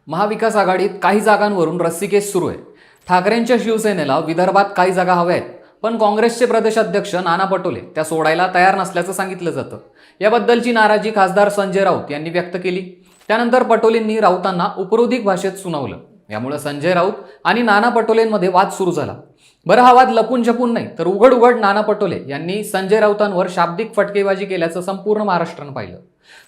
महाविकास आघाडीत काही जागांवरून रस्सीकेस सुरू आहे. ठाकरेंच्या शिवसेनेला विदर्भात काही जागा हव्या आहेत, पण काँग्रेसचे प्रदेशाध्यक्ष नाना पटोले त्या सोडायला तयार नसल्याचं सांगितलं जातं. याबद्दलची नाराजी खासदार संजय राऊत यांनी व्यक्त केली. त्यानंतर पटोलेंनी राऊतांना उपरोधिक भाषेत सुनावलं. यामुळे संजय राऊत आणि नाना पटोलेंमध्ये वाद सुरू झाला. बरं, हा वाद लपून छपून नाही, तर उघड उघड नाना पटोले यांनी संजय राऊतांवर शाब्दिक फटकेबाजी केल्याचं संपूर्ण महाराष्ट्रानं पाहिलं.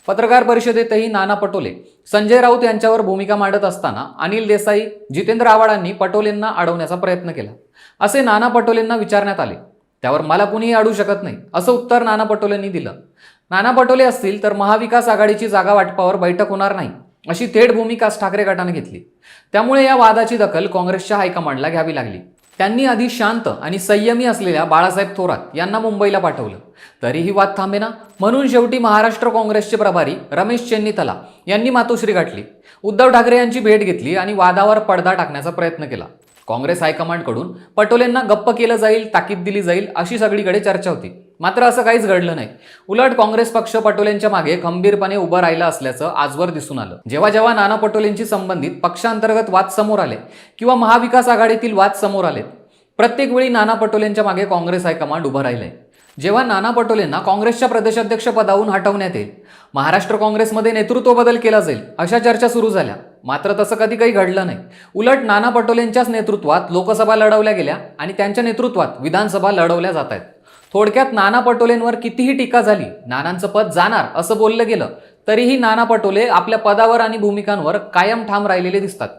पत्रकार परिषदेतही नाना पटोले संजय राऊत यांच्यावर भूमिका मांडत असताना अनिल देसाई, जितेंद्र आव्हाडांनी पटोलेंना अडवण्याचा प्रयत्न केला. असे नाना पटोलेंना विचारण्यात आले. त्यावर मला कुणीही अडवू शकत नाही असं उत्तर नाना पटोलेंनी दिलं. नाना पटोले असतील तर महाविकास आघाडीची जागा वाटपावर बैठक होणार नाही अशी थेट भूमिका ठाकरे गटाने घेतली. त्यामुळे या वादाची दखल काँग्रेसच्या हायकमांडला घ्यावी लागली. त्यांनी आधी शांत आणि संयमी असलेल्या बाळासाहेब थोरात यांना मुंबईला पाठवलं. तरीही वाद थांबेना, म्हणून शेवटी महाराष्ट्र काँग्रेसचे प्रभारी रमेश चेन्नीथला यांनी मातोश्री गाठली. उद्धव ठाकरे यांची भेट घेतली आणि वादावर पडदा टाकण्याचा प्रयत्न केला. काँग्रेस हायकमांडकडून पटोलेंना गप्प केलं जाईल, ताकीद दिली जाईल अशी सगळीकडे चर्चा होती. मात्र असं काहीच घडलं नाही. उलट काँग्रेस पक्ष पटोलेंच्या मागे खंबीरपणे उभं राहिलं असल्याचं आजवर दिसून आलं. जेव्हा जेव्हा नाना पटोलेंची संबंधित पक्षांतर्गत वाद समोर आले किंवा महाविकास आघाडीतील वाद समोर आले, प्रत्येक वेळी नाना पटोलेंच्या मागे काँग्रेस हायकमांड उभं राहिलंय. जेव्हा नाना पटोलेंना काँग्रेसच्या प्रदेशाध्यक्ष पदावरून हटवण्यात येईल, महाराष्ट्र काँग्रेसमध्ये नेतृत्व बदल केला जाईल अशा चर्चा सुरू झाल्या. मात्र तसं कधी काही घडलं नाही. उलट नाना पटोलेंच्याच नेतृत्वात लोकसभा लढवल्या गेल्या आणि त्यांच्या नेतृत्वात विधानसभा लढवल्या जात आहेत. थोडक्यात नाना पटोलेंवर कितीही टीका झाली, नानांचं पद जाणार असं बोललं गेलं, तरीही नाना पटोले आपल्या पदावर आणि भूमिकांवर कायम ठाम राहिलेले दिसतात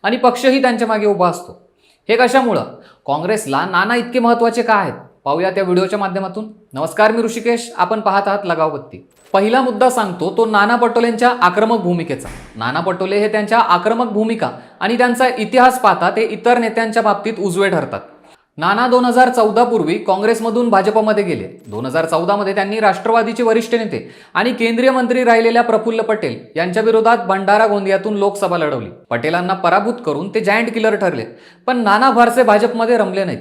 आणि पक्षही त्यांच्या मागे उभा असतो. हे कशामुळं? काँग्रेसला नाना इतके महत्त्वाचे का आहेत? पाहूया त्या व्हिडिओच्या माध्यमातून. नमस्कार, मी ऋषिकेश. आपण पाहत आहात लगावबत्ती. पहिला मुद्दा सांगतो तो नाना पटोलेंच्या आक्रमक भूमिकेचा. नाना पटोले हे त्यांच्या आक्रमक भूमिका आणि त्यांचा इतिहास पाहता ते इतर नेत्यांच्या बाबतीत उजवे ठरतात. नाना 2014 पूर्वी काँग्रेसमधून भाजपमध्ये गेले. 2014 मध्ये त्यांनी राष्ट्रवादीचे वरिष्ठ नेते आणि केंद्रीय मंत्री राहिलेल्या प्रफुल्ल पटेल यांच्या विरोधात भंडारा गोंदियातून लोकसभा लढवली. पटेलांना पराभूत करून ते जायंट किलर ठरले. पण नाना फारसे भाजपमध्ये रमले नाहीत.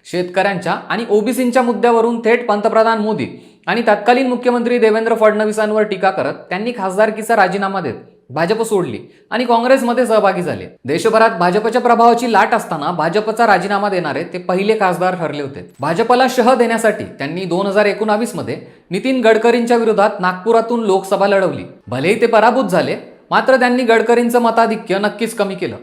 शेतकऱ्यांच्या आणि ओबीसींच्या मुद्द्यावरून थेट पंतप्रधान मोदी आणि तत्कालीन मुख्यमंत्री देवेंद्र फडणवीसांवर टीका करत त्यांनी खासदारकीचा राजीनामा देत भाजप सोडली आणि काँग्रेसमध्ये सहभागी झाले. देशभरात भाजपच्या प्रभावाची लाट असताना भाजपचा राजीनामा देणारे ते पहिले खासदार ठरले होते. भाजपला शह देण्यासाठी त्यांनी 2019 मध्ये नितीन गडकरींच्या विरोधात नागपुरातून लोकसभा लढवली. भलेही ते पराभूत झाले, मात्र त्यांनी गडकरींचं मताधिक्य नक्कीच कमी केलं.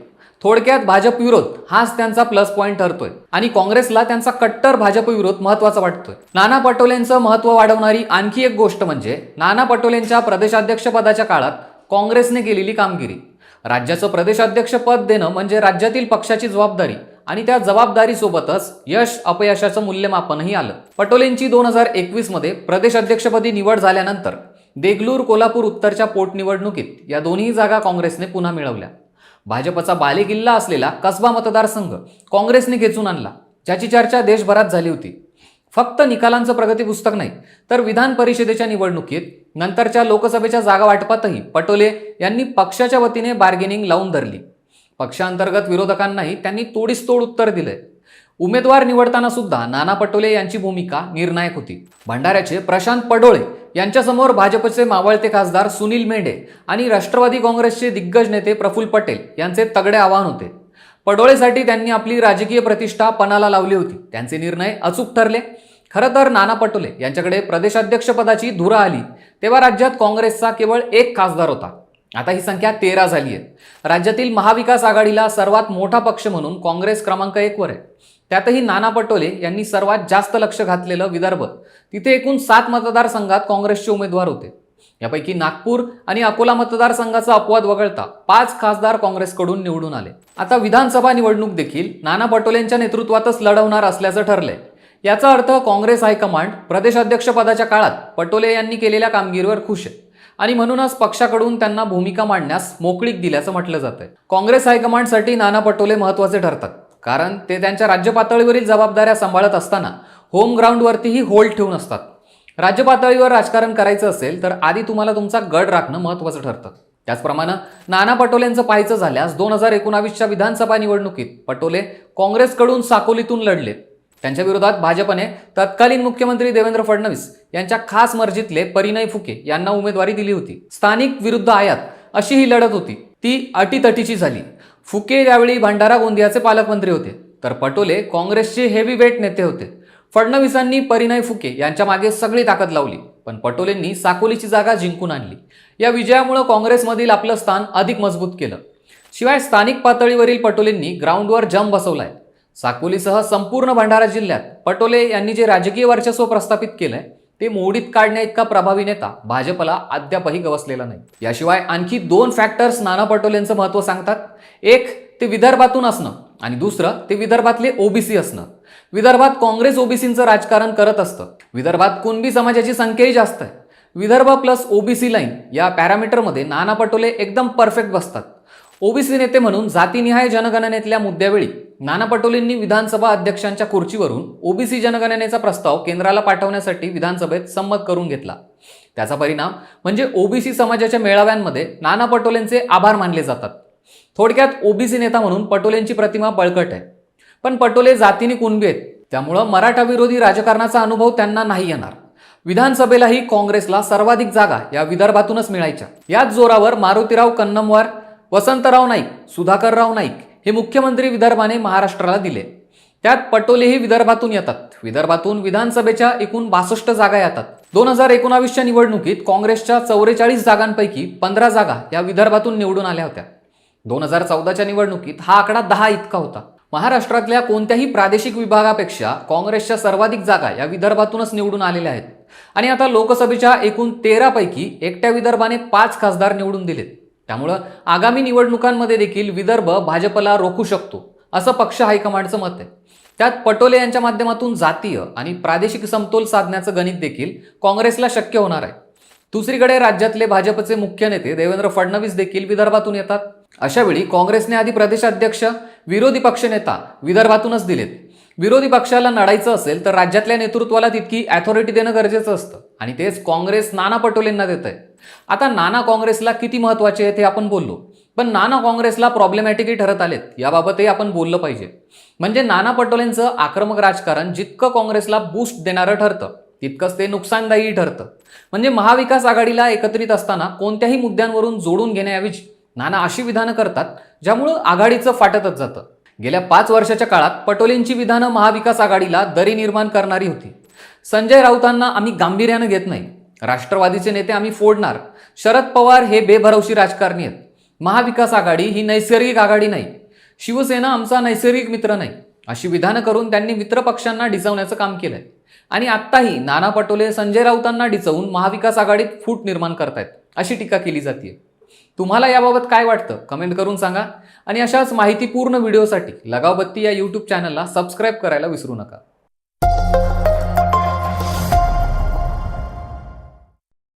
थोडक्यात भाजप विरोध हाच त्यांचा प्लस पॉइंट ठरतोय आणि काँग्रेसला त्यांचा कट्टर भाजप विरोध महत्त्वाचा वाटतोय. नाना पटोलेंचं महत्त्व वाढवणारी आणखी एक गोष्ट म्हणजे नाना पटोलेंच्या प्रदेशाध्यक्षपदाच्या काळात काँग्रेसने केलेली कामगिरी. राज्याचं प्रदेशाध्यक्ष पद देणं म्हणजे राज्यातील पक्षाची जबाबदारी आणि त्या जबाबदारीसोबतच यश अपयशाचं मूल्यमापनही आलं. पटोलेंची 2021 मध्ये प्रदेशाध्यक्षपदी निवड झाल्यानंतर देगलूर, कोल्हापूर उत्तरच्या पोटनिवडणुकीत या दोन्ही जागा काँग्रेसने पुन्हा मिळवल्या. भाजपचा बालेकिल्ला असलेला कसबा मतदारसंघ काँग्रेसने खेचून आणला, ज्याची चर्चा देशभरात झाली होती. फक्त निकालांचं प्रगती पुस्तक नाही, तर विधान परिषदेच्या निवडणुकीत नंतरच्या लोकसभेच्या जागा वाटपातही पटोले यांनी पक्षाच्या वतीने बार्गेनिंग लावून धरली. पक्षांतर्गत विरोधकांनाही त्यांनी तोडीस तोड उत्तर दिले. उमेदवार निवडताना सुद्धा नाना पटोले यांची भूमिका निर्णायक होती. भंडाऱ्याचे प्रशांत पडोळे यांच्यासमोर भाजपचे मावळते खासदार सुनील मेंढे आणि राष्ट्रवादी काँग्रेसचे दिग्गज नेते प्रफुल्ल पटेल यांचे तगडे आव्हान होते. पडोळेसाठी त्यांनी आपली राजकीय प्रतिष्ठा पणाला लावली होती. त्यांचे निर्णय अचूक ठरले. खरं तर नाना पटोले यांच्याकडे प्रदेशाध्यक्षपदाची धुरा आली तेव्हा राज्यात काँग्रेसचा केवळ एक खासदार होता. आता ही संख्या 13 झाली आहे. राज्यातील महाविकास आघाडीला सर्वात मोठा पक्ष म्हणून काँग्रेस क्रमांक 1 वर आहे. त्यातही नाना पटोले यांनी सर्वात जास्त लक्ष घातलेलं विदर्भ, तिथे एकूण 7 मतदारसंघात काँग्रेसचे उमेदवार होते. यापैकी नागपूर आणि अकोला मतदारसंघाचा अपवाद वगळता 5 खासदार काँग्रेसकडून निवडून आले. आता विधानसभा निवडणूक देखील नाना पटोलेंच्या नेतृत्वातच लढवणार असल्याचं ठरलंय. याचा अर्थ काँग्रेस हायकमांड प्रदेशाध्यक्षपदाच्या काळात पटोले यांनी केलेल्या कामगिरीवर खुश आहे आणि म्हणूनच पक्षाकडून त्यांना भूमिका मांडण्यास मोकळीक दिल्याचं म्हटलं जातंय. काँग्रेस हायकमांडसाठी नाना पटोले महत्त्वाचे ठरतात, कारण ते त्यांच्या राज्य पातळीवरील जबाबदाऱ्या सांभाळत असताना होम ग्राउंडवरतीही होल्ड ठेवून असतात. राज्य पातळीवर राजकारण करायचं असेल तर आधी तुम्हाला तुमचा गड राखणं महत्त्वाचं ठरतं. त्याचप्रमाणे नाना पटोलेंचं पाहायचं झाल्यास 2019च्या विधानसभा निवडणुकीत पटोले काँग्रेसकडून साकोलीतून लढले. त्यांच्या विरोधात भाजपने तत्कालीन मुख्यमंत्री देवेंद्र फडणवीस यांच्या खास मर्जीतले परिणय फुके यांना उमेदवारी दिली होती. स्थानिक विरुद्ध आयात अशी ही लढत होती. ती अटीतटीची झाली. फुके यावेळी भंडारा गोंदियाचे पालकमंत्री होते, तर पटोले काँग्रेसचे हेवीवेट नेते होते. फडणवीसांनी परिणय फुके यांच्या मागे सगळी ताकद लावली, पण पटोलेंनी साकोलीची जागा जिंकून आणली. या विजयामुळे काँग्रेसमधील आपलं स्थान अधिक मजबूत केलं. शिवाय स्थानिक पातळीवरील पटोलेंनी ग्राउंडवर जम बसवलाय. साकोलीसह संपूर्ण भंडारा जिल्ह्यात पटोले यांनी जे राजकीय वर्चस्व प्रस्थापित केलंय ते मोडीत काढण्या इतका प्रभावी नेता भाजपला अद्यापही गवसलेला नाही. याशिवाय आणखी 2 फॅक्टर्स नाना पटोलेंचं महत्त्व सांगतात. एक, ते विदर्भातून असणं आणि दुसरं, ते विदर्भातले ओबीसी असणं. विदर्भात काँग्रेस ओबीसींचं राजकारण करत असतं. विदर्भात कुणबी समाजाची संख्याही जास्त आहे. विदर्भ प्लस ओबीसी लाईन या पॅरामीटरमध्ये नाना पटोले एकदम परफेक्ट बसतात. ओबीसी नेते म्हणून जातीनिहाय जनगणनेतल्या मुद्द्यावेळी नाना पटोलेंनी विधानसभा अध्यक्षांच्या खुर्चीवरून ओबीसी जनगणनेचा प्रस्ताव केंद्राला पाठवण्यासाठी विधानसभेत संमत करून घेतला. त्याचा परिणाम म्हणजे ओबीसी समाजाच्या मेळाव्यांमध्ये नाना पटोलेंचे आभार मानले जातात. थोडक्यात ओबीसी नेता म्हणून पटोलेंची प्रतिमा बळकट आहे. पण पटोले जातीने कुणबी आहेत, त्यामुळं मराठा विरोधी राजकारणाचा अनुभव त्यांना नाही येणार. विधानसभेलाही काँग्रेसला सर्वाधिक जागा या विदर्भातूनच मिळायच्या. याच जोरावर मारुतीराव कन्नमवार, वसंतराव नाईक, सुधाकरराव नाईक हे मुख्यमंत्री विदर्भाने महाराष्ट्राला दिले. त्यात पटोलेही विदर्भातून येतात. विदर्भातून विधानसभेच्या एकूण 62 जागा येतात. 2019च्या निवडणुकीत काँग्रेसच्या 44 जागांपैकी 15 जागा या विदर्भातून निवडून आल्या होत्या. 2014च्या निवडणुकीत हा आकडा 10 इतका होता. महाराष्ट्रातल्या कोणत्याही प्रादेशिक विभागापेक्षा काँग्रेसच्या सर्वाधिक जागा या विदर्भातूनच निवडून आलेल्या आहेत. आणि आता लोकसभेच्या एकूण 13 पैकी एकट्या विदर्भाने 5 खासदार निवडून दिलेत. त्यामुळं आगामी निवडणुकांमध्ये देखील विदर्भ भाजपला रोखू शकतो, असं पक्ष हायकमांडचं मत आहे. त्यात पटोले यांच्या माध्यमातून जातीय आणि प्रादेशिक समतोल साधण्याचं गणित देखील काँग्रेसला शक्य होणार आहे. दुसरीकडे राज्यातले भाजपचे मुख्य नेते देवेंद्र फडणवीस देखील विदर्भातून येतात. अशावेळी काँग्रेसने आधी प्रदेशाध्यक्ष, विरोधी पक्षनेता विदर्भातूनच दिलेत. विरोधी पक्षाला लढायचं असेल तर राज्यातल्या नेतृत्वाला तितकी अथॉरिटी देणं गरजेचं असतं आणि तेच काँग्रेस नाना पटोलेंना देत आहे. आता नाना काँग्रेसला किती महत्त्वाचे आहेत हे आपण बोललो, पण नाना काँग्रेसला प्रॉब्लेमॅटिकही ठरत आलेत, याबाबतही आपण बोललं पाहिजे. म्हणजे नाना पटोलेंचं आक्रमक राजकारण जितकं काँग्रेसला बूस्ट देणारं ठरतं तितकंच ते नुकसानदायी ठरतं. म्हणजे महाविकास आघाडीला एकत्रित असताना कोणत्याही मुद्द्यांवरून जोडून घेण्याऐवजी नाना अशी विधानं करतात ज्यामुळं आघाडीचं फाटतच जातं. गेल्या 5 वर्षाच्या काळात पटोलेंची विधानं महाविकास आघाडीला दरी निर्माण करणारी होती. संजय राऊतांना आम्ही गांभीर्यानं घेत नाही, राष्ट्रवादीचे नेते आम्ही फोडणार, शरद पवार हे बेभरवशी राजकारणी आहेत, महाविकास आघाडी ही नैसर्गिक आघाडी नाही, शिवसेना आमचा नैसर्गिक मित्र नाही, अशी विधानं करून त्यांनी मित्रपक्षांना डिसवण्याचं काम केलंय. आणि आत्ताही नाना पटोले संजय राऊतांना डिसवून महाविकास आघाडीत फूट निर्माण करतायत, अशी टीका केली जाते. तुम्हाला याबाबत काय वाटतं कमेंट करून सांगा. आणि अशाच माहितीपूर्ण व्हिडिओसाठी लगावबत्ती या यूट्यूब चॅनलला सबस्क्राईब करायला विसरू नका.